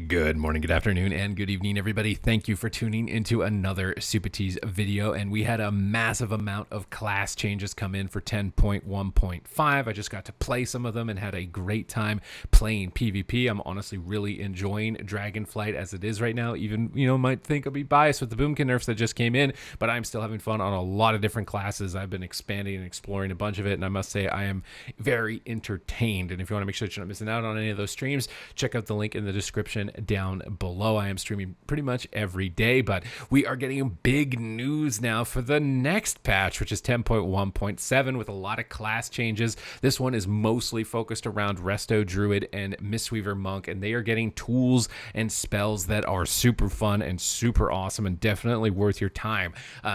Good morning, good afternoon, and good evening, everybody. Thank you for tuning into another Supatease video. And we had a massive amount of class changes come in for 10.1.5. I just got to play some of them and had a great time playing PvP. I'm honestly really enjoying Dragonflight as it is right now. Even, might think I'll be biased with the Boomkin nerfs that just came in, but I'm still having fun on a lot of different classes. I've been expanding and exploring a bunch of it, and I must say I am very entertained. And if you want to make sure that you're not missing out on any of those streams, check out the link in the description down below. I am streaming pretty much every day, but we are getting big news now for the next patch, which is 10.1.7 with a lot of class changes. This one is mostly focused around Resto Druid and Mistweaver Monk, and they are getting tools and spells that are super fun and super awesome and definitely worth your time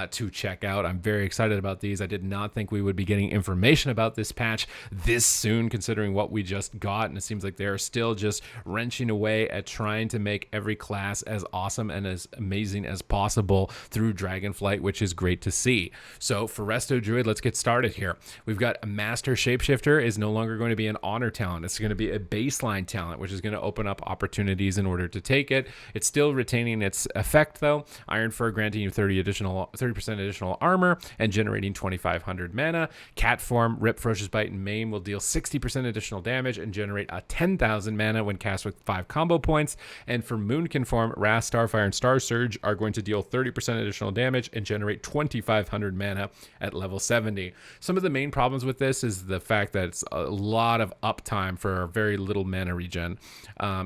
to check out. I'm very excited about these. I did not think we would be getting information about this patch this soon, considering what we just got, and it seems like they're still just wrenching away at trying to make every class as awesome and as amazing as possible through Dragonflight, which is great to see. So for Resto Druid, let's get started here. We've got a Master Shapeshifter is no longer going to be an honor talent. It's going to be a baseline talent, which is going to open up opportunities in order to take it. It's still retaining its effect though. Iron Fur granting you 30% additional armor and generating 2,500 mana. Cat Form, Rip, Ferocious Bite, and Maim will deal 60% additional damage and generate a 10,000 mana when cast with 5 combo points. And for Moonkin Form, Wrath, Starfire, and Star Surge are going to deal 30% additional damage and generate 2,500 mana at level 70. Some of the main problems with this is the fact that it's a lot of uptime for very little mana regen.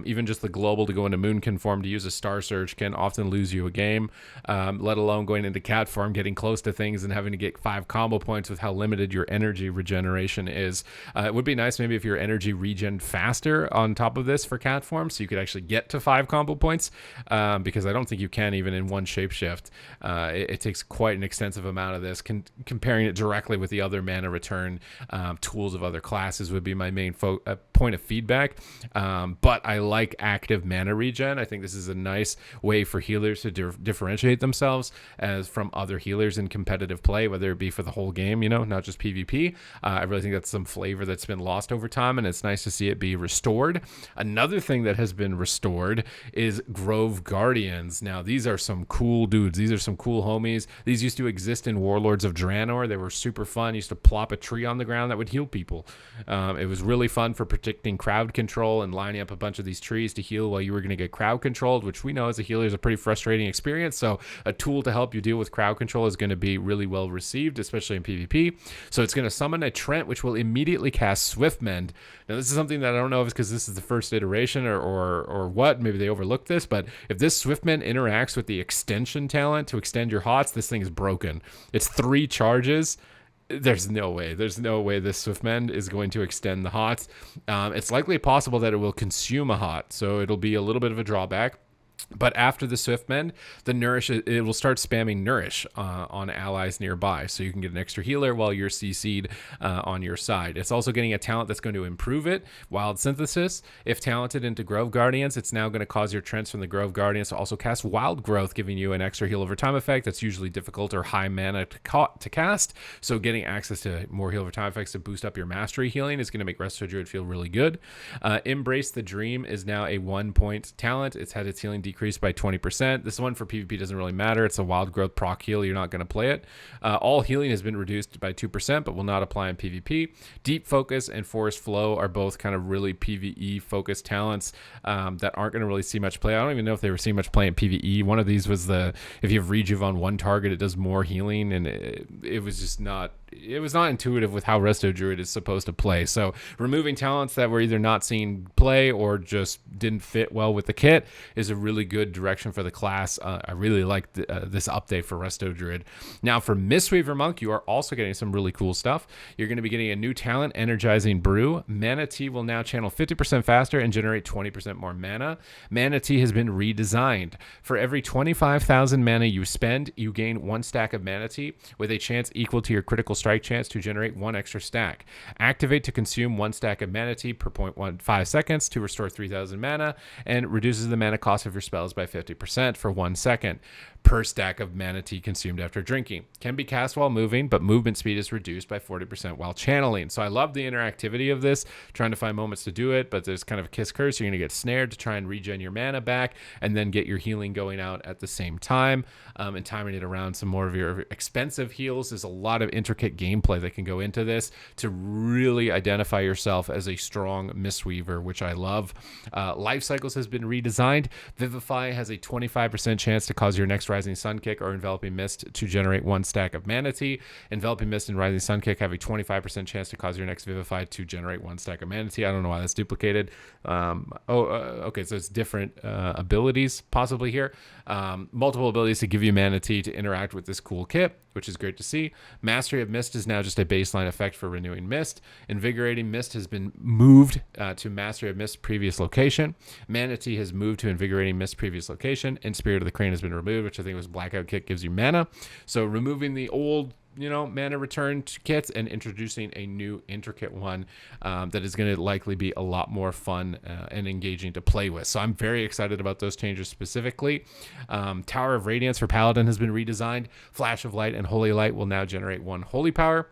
Even just the global to go into Moonkin Form to use a Star Surge can often lose you a game, let alone going into Cat Form, getting close to things and having to get 5 combo points with how limited your energy regeneration is. It would be nice maybe if your energy regen faster on top of this for Cat Form, so you could actually get to 5 combo points, because I don't think you can even in one shapeshift. It takes quite an extensive amount of this. Comparing it directly with the other mana return tools of other classes would be my main point of feedback, but I like active mana regen. I think this is a nice way for healers to differentiate themselves as from other healers in competitive play, whether it be for the whole game, not just PvP. I really think that's some flavor that's been lost over time, and it's nice to see it be restored. Another thing that has been restored is Grove Guardians. Now, these are some cool dudes. These are some cool homies. These used to exist in Warlords of Draenor. They were super fun. You used to plop a tree on the ground that would heal people. It was really fun for predicting crowd control and lining up a bunch of these trees to heal while you were going to get crowd controlled, which we know as a healer is a pretty frustrating experience. So a tool to help you deal with crowd control is going to be really well received, especially in PvP. So it's going to summon a Trent, which will immediately cast Swiftmend. Now, this is something that I don't know if it's because this is the first iteration or what. Maybe they overlooked this, but if this Swiftmend interacts with the extension talent to extend your HOTS, this thing is broken. It's 3 charges. There's no way this Swiftmend is going to extend the HOTS. It's likely possible that it will consume a HOT, so it'll be a little bit of a drawback. But after the Swiftmend, the Nourish, it will start spamming Nourish on allies nearby, so you can get an extra healer while you're CC'd on your side. It's also getting a talent that's going to improve it, Wild Synthesis. If talented into Grove Guardians, it's now going to cause your Trents from the Grove Guardians to also cast Wild Growth, giving you an extra heal over time effect that's usually difficult or high mana to cast. So getting access to more heal over time effects to boost up your mastery healing is going to make Resto Druid feel really good. Embrace the Dream is now a 1-point talent. It's had its healing decreased by 20%. This one for PvP doesn't really matter. It's a wild growth proc heal. You're not going to play it. All healing has been reduced by 2%, but will not apply in PvP. Deep Focus and Forest Flow are both kind of really PvE focused talents that aren't going to really see much play. I don't even know if they were seeing much play in PvE. One of these was if you have Rejuve on one target, it does more healing, and it was just not intuitive with how Resto Druid is supposed to play. So removing talents that were either not seen play or just didn't fit well with the kit is a really good direction for the class. I really like this update for Resto Druid. Now for Mistweaver Monk, you are also getting some really cool stuff. You're going to be getting a new talent, Energizing Brew. Mana Tea will now channel 50% faster and generate 20% more mana. Mana Tea has been redesigned. For every 25,000 mana you spend, you gain 1 stack of Mana Tea with a chance equal to your critical strength strike chance to generate 1 extra stack. Activate to consume 1 stack of mana tea per 0.15 seconds to restore 3,000 mana, and reduces the mana cost of your spells by 50% for 1 second per stack of mana tea consumed after drinking. Can be cast while moving, but movement speed is reduced by 40% while channeling. So I love the interactivity of this, trying to find moments to do it, but there's kind of a kiss curse. You're going to get snared to try and regen your mana back and then get your healing going out at the same time, and timing it around some more of your expensive heals. There's a lot of intricate gameplay that can go into this to really identify yourself as a strong Mistweaver, which I love. Life Cycles has been redesigned. Vivify has a 25% chance to cause your next Rising Sun Kick or Enveloping Mist to generate 1 stack of mana tea. Enveloping Mist and Rising Sun Kick have a 25% chance to cause your next Vivify to generate 1 stack of mana tea. I don't know why that's duplicated. Okay, so it's different abilities possibly here. Multiple abilities to give you mana tea to interact with this cool kit, which is great to see. Mastery of Mist is now just a baseline effect for renewing Mist. Invigorating Mist has been moved to Mastery of Mist previous location. Mana tea has moved to Invigorating Mist previous location, and Spirit of the Crane has been removed, which I think was Blackout Kit gives you mana. So removing the old mana return kits and introducing a new intricate one that is going to likely be a lot more fun and engaging to play with. So I'm very excited about those changes specifically. Tower of Radiance for Paladin has been redesigned. Flash of Light and Holy Light will now generate 1 holy power.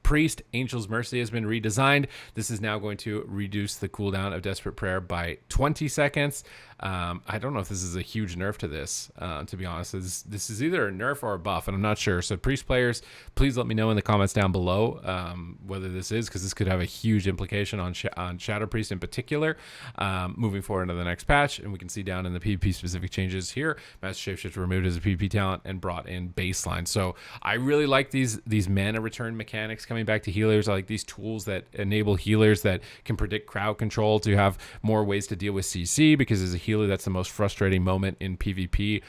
Priest, Angel's Mercy has been redesigned. This is now going to reduce the cooldown of Desperate Prayer by 20 seconds. I don't know if this is a huge nerf to this, to be honest. This is either a nerf or a buff, and I'm not sure. So Priest players, please let me know in the comments down below whether this is, because this could have a huge implication on Shadow Priest in particular, moving forward into the next patch. And we can see down in the PvP specific changes here, Master Shapeshift removed as a PvP talent and brought in baseline. So I really like these mana return mechanics coming back to healers. I like these tools that enable healers that can predict crowd control to have more ways to deal with CC, because as a healer, that's the most frustrating moment in PvP,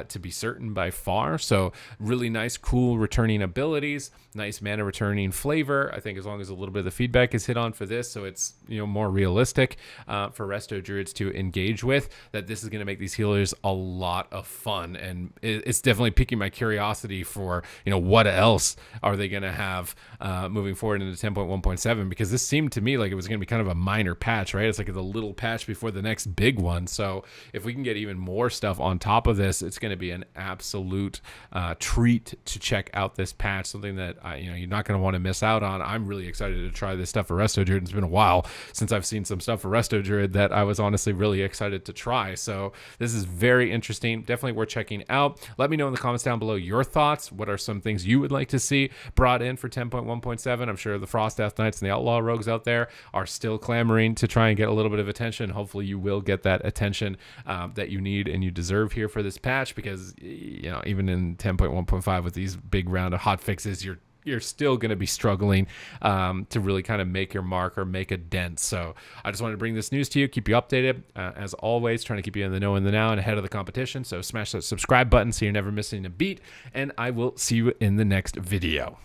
to be certain by far. So really nice, cool returning abilities, nice mana returning flavor. I think as long as a little bit of the feedback is hit on for this, so it's more realistic for Resto Druids to engage with, that this is going to make these healers a lot of fun. And it's definitely piquing my curiosity for what else are they going to have moving forward into 10.1.7, because this seemed to me like it was going to be kind of a minor patch, right? It's like the little patch before the next big one. So if we can get even more stuff on top of this, it's going to be an absolute treat to check out this patch, something that you're not going to want to miss out on. I'm really excited to try this stuff for Resto Druid. It's been a while since I've seen some stuff for Resto Druid that I was honestly really excited to try. So this is very interesting, definitely worth checking out. Let me know in the comments down below your thoughts. What are some things you would like to see brought in for 10.1.7? I'm sure the Frost Death Knights and the Outlaw Rogues out there are still clamoring to try and get a little bit of attention. Hopefully you will get that attention that you need and you deserve here for this patch, because even in 10.1.5 with these big round of hot fixes, you're still going to be struggling to really kind of make your mark or make a dent. So I just wanted to bring this news to you, keep you updated. As always, trying to keep you in the know, in the now, and ahead of the competition. So smash that subscribe button so you're never missing a beat, and I will see you in the next video.